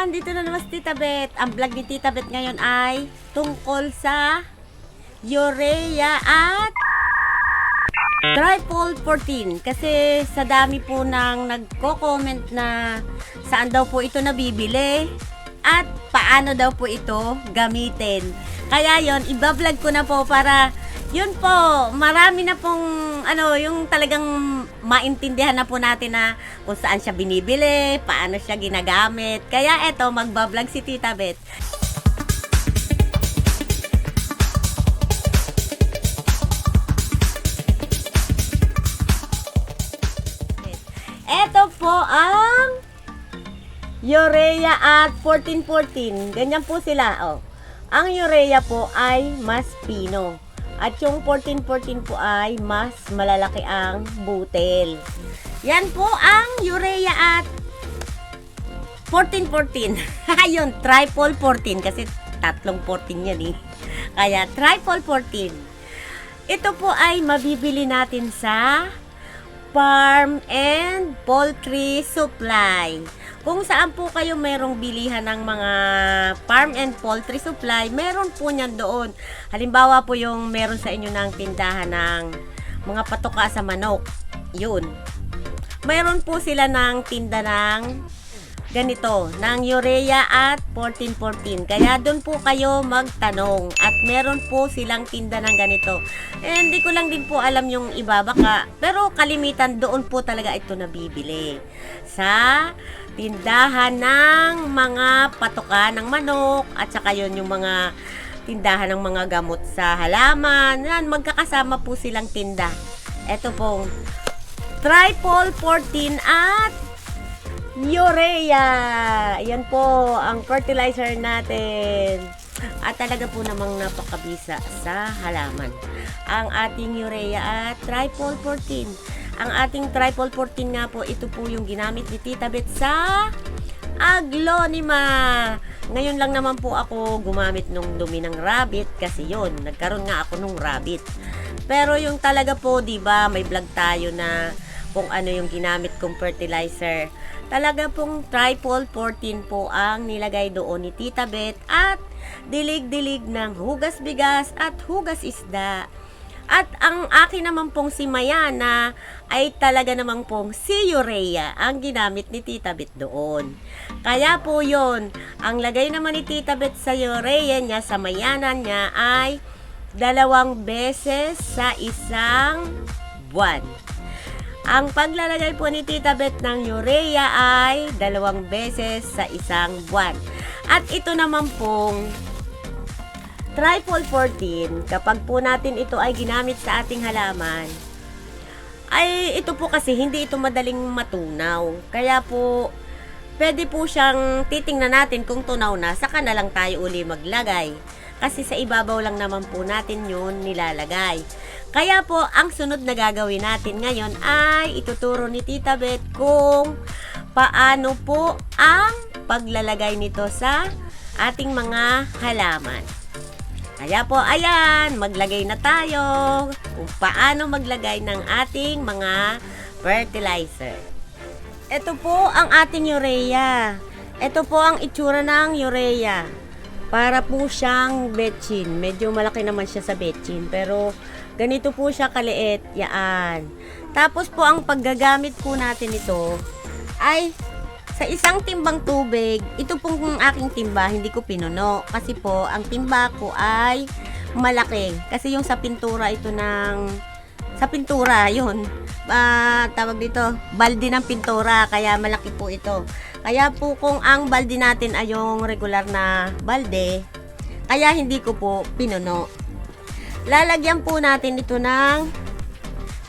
Ayan, dito na naman si Tita Bet. Ang vlog ni Tita Bet ngayon ay tungkol sa urea at Tripol 14. Kasi sa dami po nang nagko-comment na saan daw po ito nabibili at paano daw po ito gamitin. Kaya yon, iba-vlog ko na po para yun po, marami na pong yung talagang maintindihan na po natin na kung saan siya binibili, paano siya ginagamit. Kaya eto, magbablog si Tita Bet. Eto po ang urea at 1414. Ganyan po sila. Oh. Ang urea po ay mas pino. At yung 1414 po ay mas malalaki ang butil. Yan po ang urea at 1414. Ayun, Tripol 14 kasi tatlong 14 yan eh. Kaya Tripol 14. Ito po ay mabibili natin sa Farm and Poultry Supply. Kung saan po kayo merong bilihan ng mga farm and poultry supply, meron po niyan doon. Halimbawa po yung meron sa inyo ng tindahan ng mga patoka sa manok. Yun. Meron po sila ng tinda ng ganito, ng urea at 1414. Kaya doon po kayo magtanong. At meron po silang tinda ng ganito. Eh, hindi ko lang din po alam yung iba baka. Pero kalimitan doon po talaga ito nabibili. Sa tindahan ng mga patoka ng manok at saka yun yung mga tindahan ng mga gamot sa halaman. Yan, magkakasama po silang tinda. Ito pong Tripol 14 at urea. Yan po ang fertilizer natin. At talaga po namang napakabisa sa halaman. Ang ating urea at Tripol 14. Ang ating Tripol 14 nga po, ito po yung ginamit ni Tita Bet sa Aglonema. Ngayon lang naman po ako gumamit nung dumi ng rabbit kasi yon, nagkaroon nga ako nung rabbit. Pero yung talaga po, di ba, may vlog tayo na kung ano yung ginamit kong fertilizer. Talaga pong Tripol 14 po ang nilagay doon ni Tita Bet at dilig-dilig ng hugas bigas at hugas isda. At ang akin naman pong si Mayana ay talaga naman pong si urea ang ginamit ni Tita Bet doon. Kaya po yon, ang lagay naman ni Tita Bet sa urea niya, sa Mayana niya ay 2 beses sa isang buwan. Ang paglalagay po ni Tita Bet ng urea ay 2 beses sa isang buwan. At ito naman pong Tripol 14, kapag po natin ito ay ginamit sa ating halaman, ay ito po kasi hindi ito madaling matunaw. Kaya po, pwede po siyang titingnan natin kung tunaw na, saka na lang tayo uli maglagay. Kasi sa ibabaw lang naman po natin yun nilalagay. Kaya po, ang sunod na gagawin natin ngayon ay ituturo ni Tita Bet kung paano po ang paglalagay nito sa ating mga halaman. Kaya po, ayan, maglagay na tayo kung paano maglagay ng ating mga fertilizer. Ito po ang ating urea. Ito po ang itsura ng urea. Para po siyang betchin. Medyo malaki naman siya sa betchin. Pero ganito po siya kaliit. Yaan. Tapos po ang paggagamit po natin ito ay sa isang timbang tubig. Ito pong aking timba, hindi ko pinuno. Kasi po, ang timba ko ay malaki. Kasi yung sa pintura ito sa pintura, yun. Tawag dito, balde ng pintura. Kaya malaki po ito. Kaya po kung ang balde natin ay yung regular na balde, kaya hindi ko po pinuno. Lalagyan po natin ito ng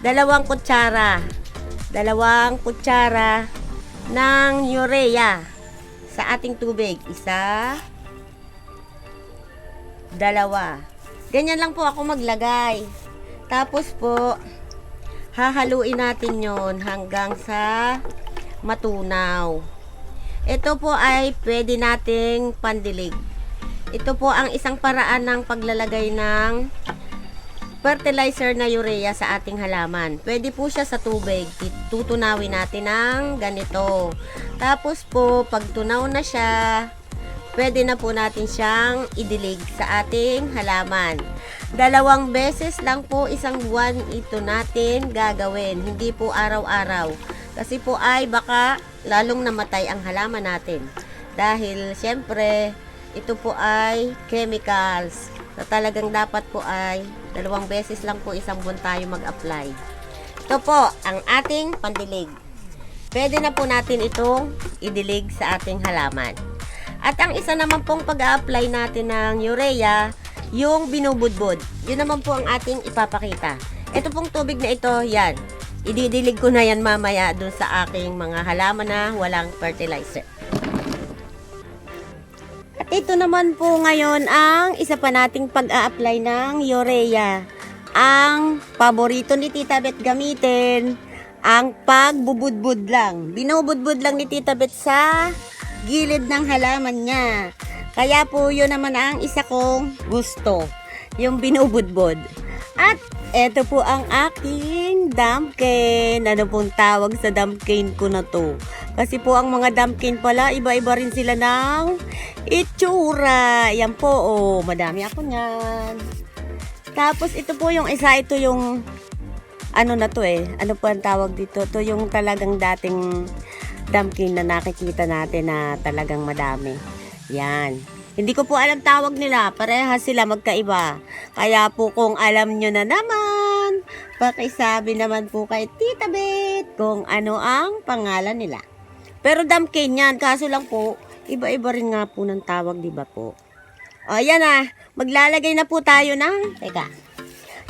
2 kutsara. 2 kutsara ng urea sa ating tubig. 1, 2. Ganyan lang po ako maglagay. Tapos po, hahaluin natin yon hanggang sa matunaw. Ito po ay pwede nating pandilig. Ito po ang isang paraan ng paglalagay ng fertilizer na urea sa ating halaman. Pwede po siya sa tubig. Tutunawin natin ng ganito. Tapos po, pag tunaw na siya, pwede na po natin siyang idilig sa ating halaman. 2 beses lang po isang buwan ito natin gagawin. Hindi po araw-araw. Kasi po ay baka lalong namatay ang halaman natin. Dahil syempre, ito po ay chemicals. So, talagang dapat po ay 2 beses lang po isang buwan tayo mag-apply. Ito po ang ating pandilig. Pwede na po natin itong idilig sa ating halaman. At ang isa naman pong pag-a-apply natin ng urea, yung binubudbud. Yun naman po ang ating ipapakita. Ito pong tubig na ito, yan. Ididilig ko na yan mamaya dun sa aking mga halaman na walang fertilizer. At ito naman po ngayon ang isa pa nating pag-a-apply ng urea. Ang paborito ni Tita Beth gamitin, ang pagbubudbud lang. Binubudbud lang ni Tita Beth sa gilid ng halaman niya. Kaya po yun naman ang isa kong gusto, yung binubudbud. At eto po ang aking dumpkin. Ano pong tawag sa dumpkin ko na to? Kasi po ang mga dumpkin pala, iba-iba rin sila ng itsura. Yan po, oh, madami ako niyan. Tapos ito po yung isa, ito yung ano na to ano po ang tawag dito? Ito yung talagang dating dumpkin na nakikita natin na talagang madami. Yan. Hindi ko po alam tawag nila. Parehas sila magkaiba. Kaya po kung alam nyo na naman, pakisabi naman po kay Tita Beth kung ano ang pangalan nila. Pero dumpkin yan. Kaso lang po, iba-iba rin nga po ng tawag, di ba po? O, yan na. Maglalagay na po tayo ng,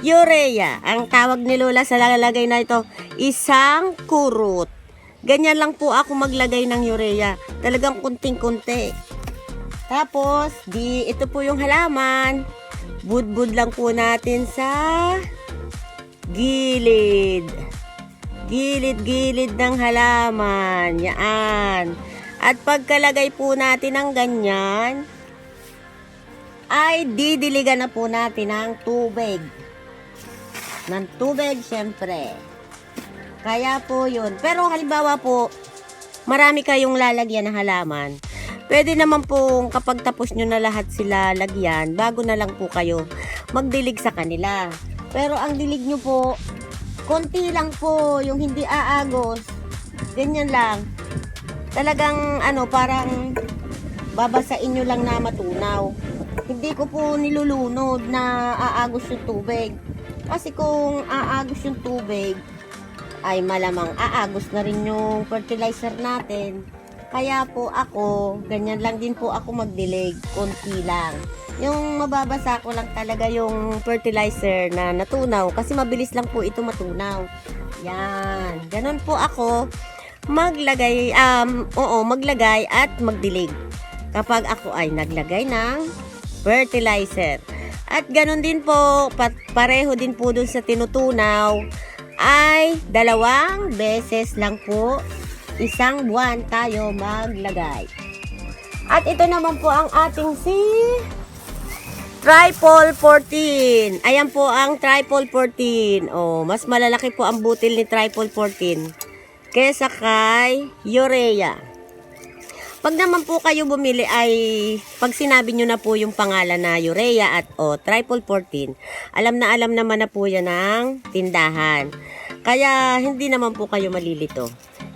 urea. Ang tawag ni Lola sa lalagay na ito, isang kurot. Ganyan lang po ako maglagay ng urea. Talagang kunting-kunti. Tapos, ito po yung halaman. Budbud lang po natin sa gilid. Gilid-gilid ng halaman. Yan. At pagkalagay po natin ng ganyan, ay didiligan na po natin ng tubig. Ng tubig, syempre. Kaya po yun. Pero halimbawa po, marami kayong lalagyan ng halaman. Pwede naman po kapag tapos nyo na lahat sila lagyan, bago na lang po kayo magdilig sa kanila. Pero ang dilig nyo po, konti lang po, yung hindi aagos. Ganyan lang. Talagang parang babasain nyo lang na matunaw. Hindi ko po nilulunod na aagos yung tubig. Kasi kung aagos yung tubig, ay malamang aagos na rin yung fertilizer natin. Kaya po ako, ganyan lang din po ako magdilig, konti lang. Yung mababasa ko lang talaga yung fertilizer na natunaw kasi mabilis lang po ito matunaw. Yan, ganun po ako maglagay, maglagay at magdilig kapag ako ay naglagay ng fertilizer. At ganun din po, pareho din po dun sa tinutunaw, ay 2 beses lang po isang buwan tayo maglagay. At ito naman po ang ating Tripol 14. Ayan po ang Tripol 14. Oh, mas malalaki po ang butil ni Tripol 14 kesa kay urea. Pag naman po kayo bumili ay pag sinabi nyo na po yung pangalan na urea at Tripol 14, alam naman na po yan ng tindahan. Kaya hindi naman po kayo malilito.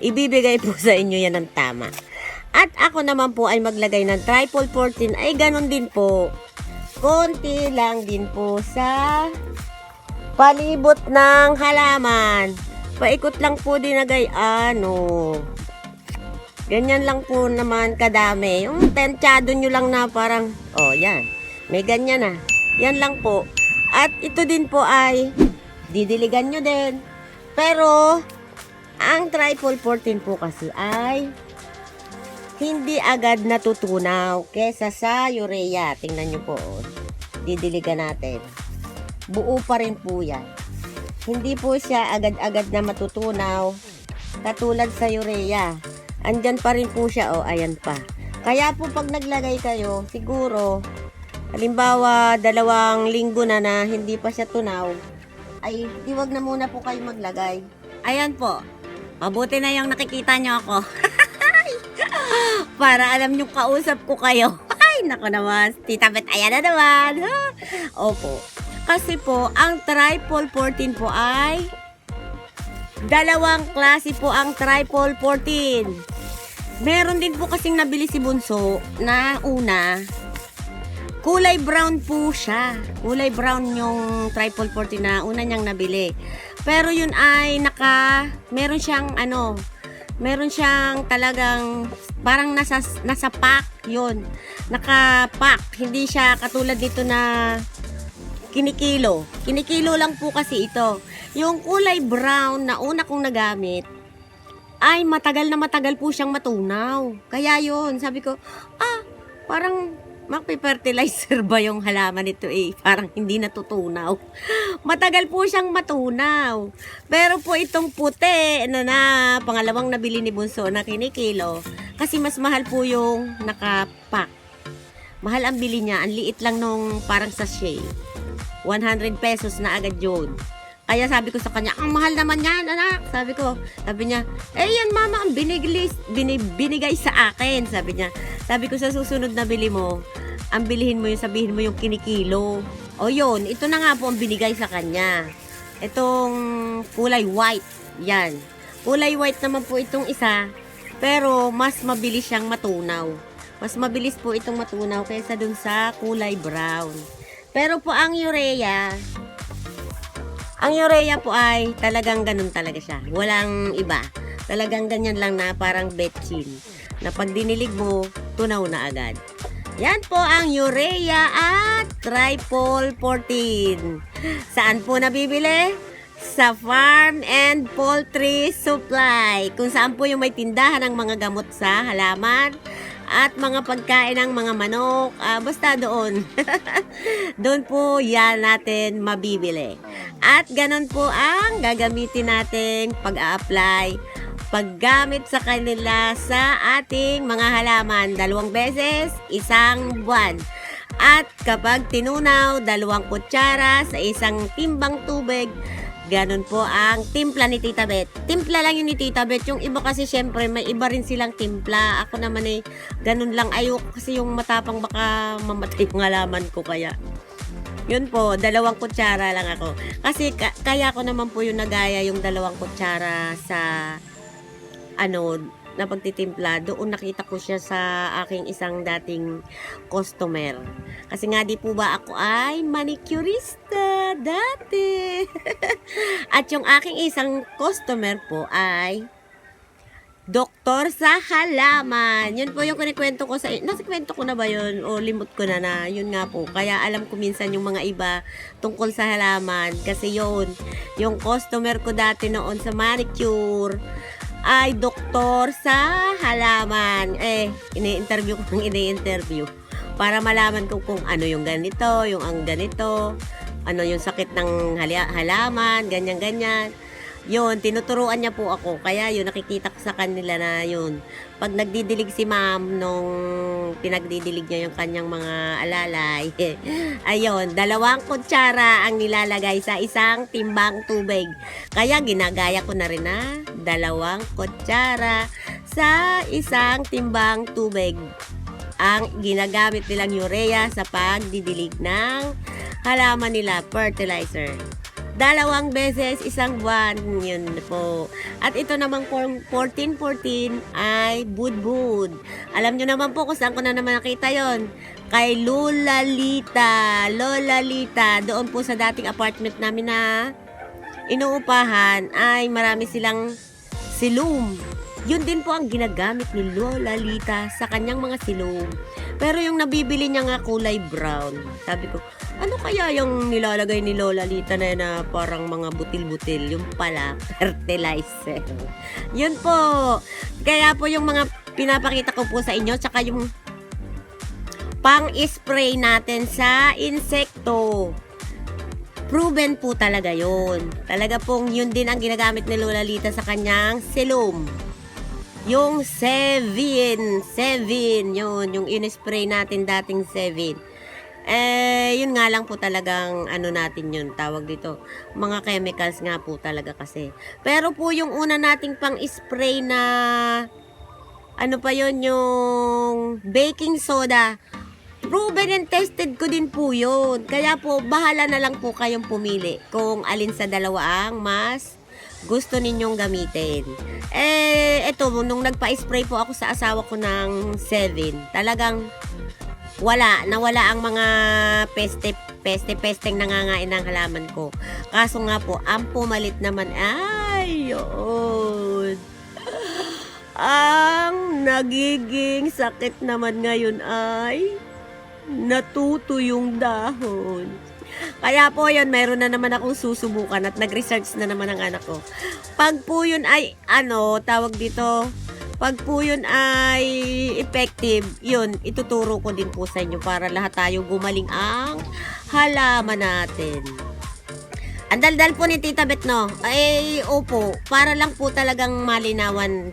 Ibibigay po sa inyo yan ng tama. At ako naman po ay maglagay ng Tripol 14 ay ganun din po. Konti lang din po sa palibot ng halaman. Paikot lang po dinagay ganyan lang po naman kadami. Yung tensyado nyo lang na parang, yan. May ganyan na. Yan lang po. At ito din po ay didiligan nyo din. Pero, ang Tripol 14 po kasi ay hindi agad natutunaw kesa sa urea. Tingnan nyo po. Didiligan natin. Buo pa rin po yan. Hindi po siya agad-agad na matutunaw katulad sa urea. Andyan pa rin po siya, ayan pa. Kaya po pag naglagay kayo, siguro Halimbawa, 2 linggo na hindi pa siya tunaw, ay di wag na muna po kayo maglagay. Ayan po. Mabuti na yung nakikita nyo ako. Para alam nyo kausap ko kayo. Ay, nako naman. Tita Bet, ayan na naman. Opo. Kasi po, ang Tripol 14 po ay 2 klase po ang Tripol 14. Meron din po kasing nabili si Bunso na una. Kulay brown po siya. Kulay brown yung Tripol 14 na una niyang nabili. Pero yun ay meron siyang talagang parang nasa pack yun. Naka-pack. Hindi siya katulad dito na kinikilo. Kinikilo lang po kasi ito. Yung kulay brown na una kong nagamit, ay matagal po siyang matunaw. Kaya yun, sabi ko, parang magpe-fertilizer ba yung halaman nito Parang hindi natutunaw. Matagal po siyang matunaw. Pero po itong puti na pangalawang nabili ni Bunso na kinikilo, kasi mas mahal po yung nakapack. Mahal ang bili niya. Ang liit lang nung parang sachet. 100 pesos na agad yun. Kaya sabi ko sa kanya, ang mahal naman yan, anak. Sabi niya, yan mama, ang binigay sa akin. Sabi niya, sabi ko sa susunod na bili mo, ang bilihin mo yung sabihin mo yung kinikilo. O yun, ito na nga po ang binigay sa kanya. Itong kulay white. Yan. Kulay white naman po itong isa, pero mas mabilis siyang matunaw. Mas mabilis po itong matunaw kaysa dun sa kulay brown. Pero po ang urea po ay talagang ganun talaga siya. Walang iba. Talagang ganyan lang na parang betchin. Na pag dinilig mo, tunaw na agad. Yan po ang urea at Tripol 14. Saan po nabibili? Sa Farm and Poultry Supply. Kung saan po yung may tindahan ng mga gamot sa halaman at mga pagkain ng mga manok. Basta doon. Doon po yan natin mabibili. At ganun po ang gagamitin natin pag-a-apply, paggamit sa kanila sa ating mga halaman. 2 beses, 1 buwan. At kapag tinunaw, 2 kutsara sa isang timbang tubig. Ganun po ang timpla ni Tita Bet. Timpla lang yun ni Tita Bet. Yung iba kasi syempre may iba rin silang timpla. Ako naman ganun lang. Ayoko kasi yung matapang, baka mamatay yung halaman ko kaya. Yun po, 2 kutsara lang ako. Kasi kaya ko naman po yung nagaya yung 2 kutsara sa na pagtitimpla. Doon nakita ko siya sa aking isang dating customer. Kasi nga di po ba ako ay manicurista dati. At yung aking isang customer po ay doktor sa halaman. Yun po yung kinikwento ko sa... Nasikwento ko na ba yun? O limot ko na? Yun nga po. Kaya alam ko minsan yung mga iba tungkol sa halaman. Kasi yun, yung customer ko dati noon sa manicure ay doktor sa halaman. Ini-interview ko para malaman ko kung ano yung ganito, yung ang ganito, ano yung sakit ng halaman, ganyan-ganyan. Yun, tinuturuan niya po ako. Kaya yun, nakikita ko sa kanila na yun. Pag nagdidilig si ma'am nung pinagdidilig niya yung kanyang mga alalay, ayun, 2 kutsara ang nilalagay sa isang timbang tubig. Kaya ginagaya ko na rin 2 kutsara sa isang timbang tubig. Ang ginagamit nilang urea sa pagdidilig ng halaman nila, fertilizer. 2 beses, 1 buwan. Yun po. At ito namang 14 ay budbud. Alam nyo naman po kung saan ko na naman nakita yon. Kay Lola Lita. Lola Lita. Doon po sa dating apartment namin na inuupahan ay marami silang silum. Yun din po ang ginagamit ni Lola Lita sa kanyang mga silum. Pero yung nabibili niya nga kulay brown. Sabi ko, ano kaya yung nilalagay ni Lola Lita na parang mga butil-butil? Yung pala, fertilizer. Yun po. Kaya po yung mga pinapakita ko po sa inyo, tsaka yung pang-spray natin sa insekto. Proven po talaga yun. Talaga pong yun din ang ginagamit ni Lola Lita sa kanyang silum. Yung Sevin, yun, yung in-spray natin dating Sevin. Yun nga lang po talagang ano natin yun, tawag dito, mga chemicals nga po talaga kasi. Pero po yung una nating pang-spray na, ano pa yun, yung baking soda, proven and tested ko din po yun. Kaya po, bahala na lang po kayong pumili kung alin sa dalawa ang mas gusto ninyong gamitin. Eto, nung nagpa-spray po ako sa asawa ko ng 7, talagang nawala ang mga pesteng nangangain ng halaman ko. Kaso nga po, ang pumalit naman ay yun. Ang nagiging sakit naman ngayon ay natuto yung dahon. Kaya po yun, mayroon na naman akong susubukan at nag-research na naman ang anak ko. Pag po yun ay, tawag dito, pag po yun ay effective, yun, ituturo ko din po sa inyo para lahat tayo gumaling ang halaman natin. Ang daldal po ni Tita Bet, no? Opo, para lang po talagang malinawan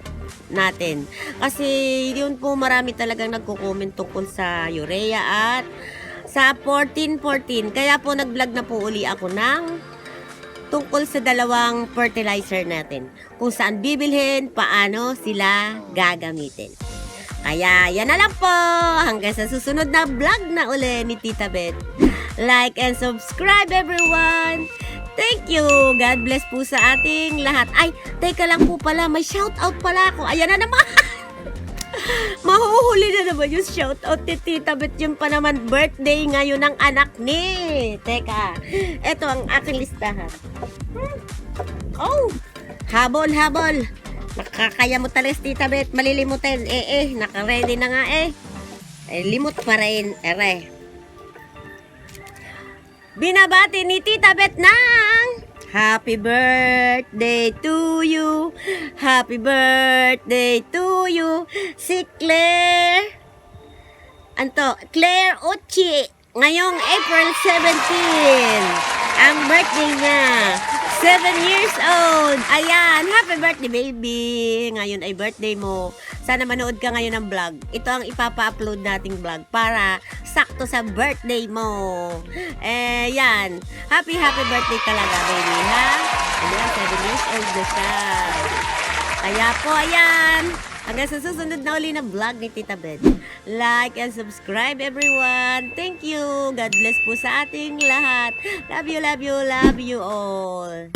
natin. Kasi yun po, marami talagang nagko-comment tungkol sa urea at sa 14-14. Kaya po nag-vlog na po uli ako ng tungkol sa dalawang fertilizer natin. Kung saan bibilhin, paano sila gagamitin. Kaya yan na lang po. Hanggang sa susunod na vlog na uli ni Tita Bet. Like and subscribe everyone. Thank you. God bless po sa ating lahat. Ay, teka lang po pala. May shoutout pala ako. Ayan na naman. Mahuhuli na naman yung shoutout ni Tita Bet. Yun pa naman birthday ngayon ng anak ni. Teka, eto ang aking listahan. Oh, habol. Nakakaya mo talis, Tita Bet. Malilimutin. Naka-ready na nga limot pa rin. Binabati ni Tita Bet ng Happy birthday to you. Happy birthday to you. Si Claire. Claire Ochi. Ngayong April 17. Ang birthday niya. 7 years old. Ayan. Happy birthday, baby. Ngayon ay birthday mo. Sana manood ka ngayon ng vlog. Ito ang ipapa-upload nating vlog para sakto sa birthday mo. Yan. Happy birthday talaga, baby, ha? Ayan, 7 years old na siya. Kaya po, ayan. Hanggang sa susunod na uli na vlog ni Tita Bet. Like and subscribe, everyone. Thank you. God bless po sa ating lahat. Love you all.